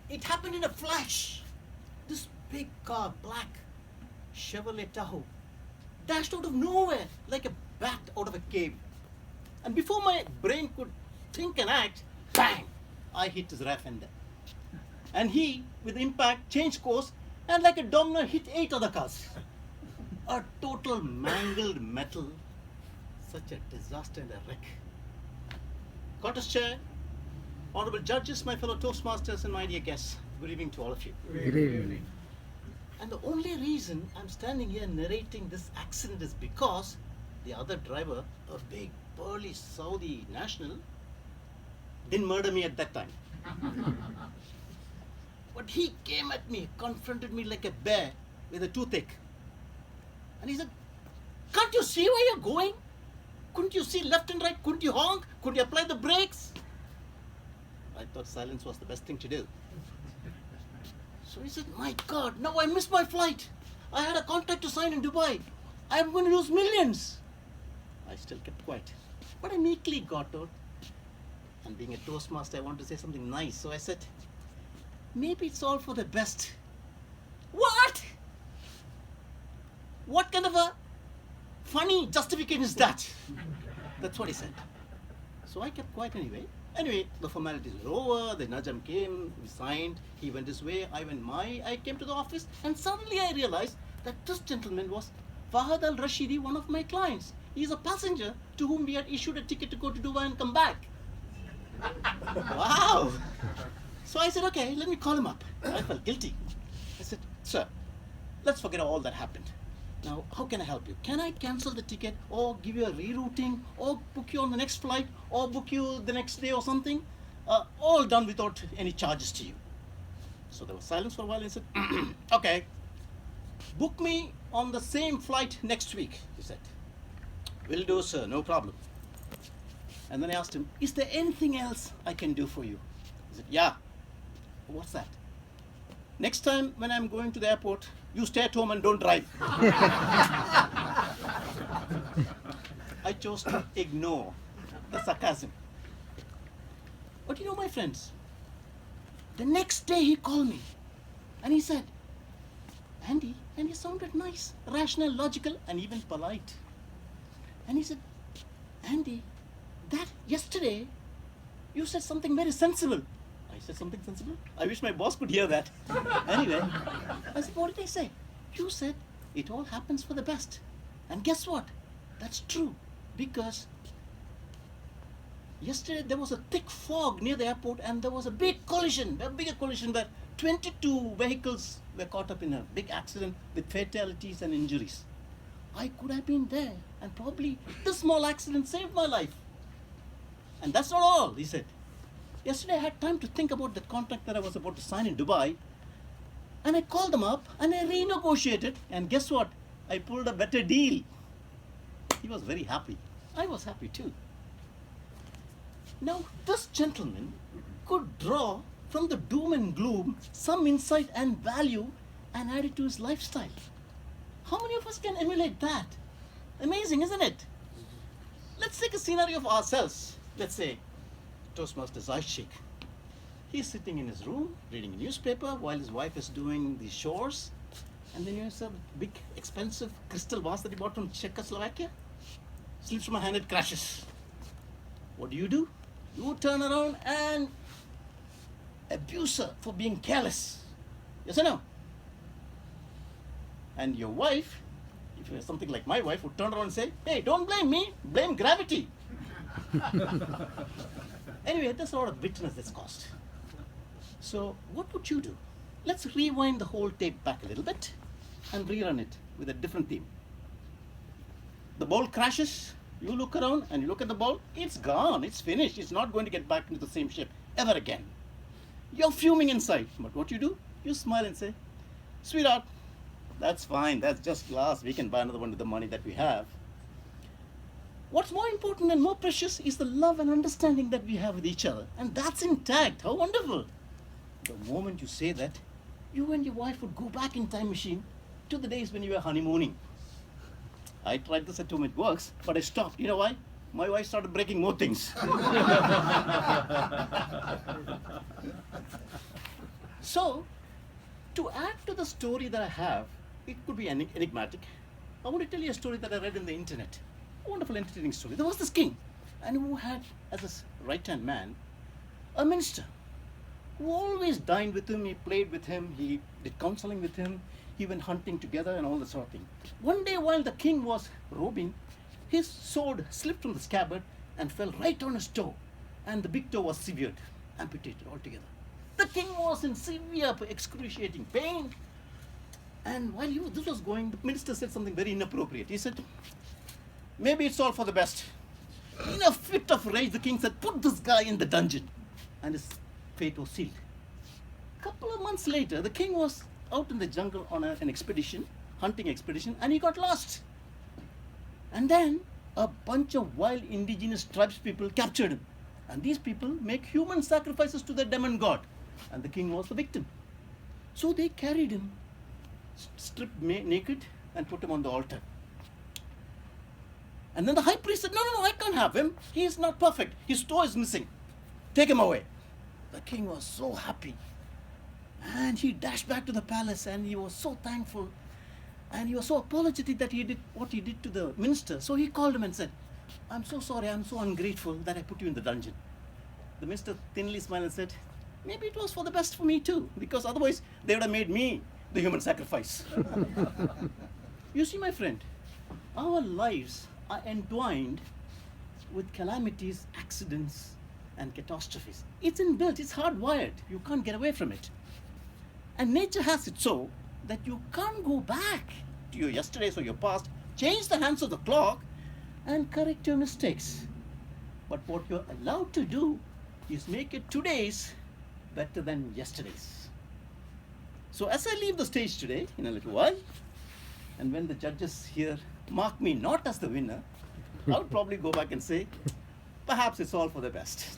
It happened in a flash. This big car, black Chevrolet Tahoe, dashed out of nowhere like a bat out of a cave. And before my brain could think and act, bang! I hit his rear fender. And he, with impact, changed course and like a domino hit 8 other cars. A total mangled metal. Such a disaster and a wreck. Court's chair, honorable judges, my fellow Toastmasters, and my dear guests, good evening to all of you. Good evening. And the only reason I'm standing here narrating this accident is because the other driver, a big, burly Saudi national, didn't murder me at that time. But he came at me, confronted me like a bear with a toothache. And he said, "Can't you see where you're going? Couldn't you see left and right? Couldn't you honk? Couldn't you apply the brakes?" I thought silence was the best thing to do. So he said, "My God, now I missed my flight. I had a contract to sign in Dubai. I'm going to lose millions." I still kept quiet. But I meekly got out. And being a Toastmaster, I wanted to say something nice. So I said, "Maybe it's all for the best." What? What kind of a funny justification is that? That's what he said. So I kept quiet anyway. Anyway, the formalities were over, the Najam came, we signed, he went his way, I went my, I came to the office, and suddenly I realized that this gentleman was Fahad al-Rashidi, one of my clients. He's a passenger to whom we had issued a ticket to go to Dubai and come back. Wow! So I said, okay, let me call him up. I felt guilty. I said, "Sir, let's forget all that happened. Now, how can I help you? Can I cancel the ticket or give you a rerouting or book you on the next flight or book you the next day or something? All done without any charges to you." So there was silence for a while. He said, "Okay, book me on the same flight next week," he said. "Will do, sir, no problem." And then I asked him, "Is there anything else I can do for you?" He said, "Yeah." "What's that?" "Next time when I'm going to the airport, you stay at home and don't drive." I chose to ignore the sarcasm. But you know, my friends, the next day he called me and he said, "Andy," and he sounded nice, rational, logical, and even polite. And he said, "Andy, that yesterday you said something very sensible." I said, "Something sensible? I wish my boss could hear that." Anyway, I said, "What did I say?" "You said it all happens for the best." And guess what? That's true. Because yesterday there was a thick fog near the airport and there was a big collision, a bigger collision where 22 vehicles were caught up in a big accident with fatalities and injuries. I could have been there and probably this small accident saved my life. And that's not all, he said. Yesterday I had time to think about the contract that I was about to sign in Dubai, and I called them up and I renegotiated, and guess what? I pulled a better deal. He was very happy. I was happy too. Now this gentleman could draw from the doom and gloom some insight and value and add it to his lifestyle. How many of us can emulate that? Amazing, isn't it? Let's take a scenario of ourselves. Let's say Toastmaster Zahid Sheikh. He's sitting in his room reading a newspaper while his wife is doing the chores. And then there's a big expensive crystal vase that he bought from Czechoslovakia. Slips from a hand, it crashes. What do? You turn around and abuse her for being careless. Yes or no? And your wife, if you're something like my wife, would turn around and say, "Hey, don't blame me, blame gravity." Anyway, there's a lot of bitterness that's caused. So what would you do? Let's rewind the whole tape back a little bit and rerun it with a different theme. The ball crashes, you look around and you look at the ball, it's gone, it's finished, it's not going to get back into the same shape ever again. You're fuming inside, but what you do? You smile and say, "Sweetheart, that's fine, that's just glass, we can buy another one with the money that we have." What's more important and more precious is the love and understanding that we have with each other. And that's intact. How wonderful. The moment you say that, you and your wife would go back in time machine to the days when you were honeymooning. I tried this at home, it works, but I stopped. You know why? My wife started breaking more things. So, to add to the story that I have, it could be enigmatic. I want to tell you a story that I read in the internet. A wonderful, entertaining story. There was this king, and who had as his right-hand man a minister who always dined with him, he played with him, he did counseling with him, he went hunting together and all that sort of thing. One day while the king was robing, his sword slipped from the scabbard and fell right on his toe, and the big toe was severed, amputated altogether. The king was in severe, excruciating pain, and while this was going, the minister said something very inappropriate. He said, maybe it's all for the best. In a fit of rage, the king said, put this guy in the dungeon. And his fate was sealed. A couple of months later, the king was out in the jungle on an expedition, hunting expedition, and he got lost. And then a bunch of wild indigenous tribes people captured him. And these people make human sacrifices to the demon god. And the king was the victim. So they carried him, stripped naked, and put him on the altar. And then the high priest said, no, I can't have him. He is not perfect. His toe is missing. Take him away. The king was so happy. And he dashed back to the palace, and he was so thankful. And he was so apologetic that he did what he did to the minister. So he called him and said, I'm so sorry, I'm so ungrateful that I put you in the dungeon. The minister thinly smiled and said, maybe it was for the best for me too, because otherwise they would have made me the human sacrifice. You see, my friend, our lives are entwined with calamities, accidents, and catastrophes. It's inbuilt, it's hardwired. You can't get away from it. And nature has it so that you can't go back to your yesterdays or your past, change the hands of the clock, and correct your mistakes. But what you're allowed to do is make it today's better than yesterday's. So as I leave the stage today, in a little while, and when the judges here mark me not as the winner, I would probably go back and say, perhaps it's all for the best.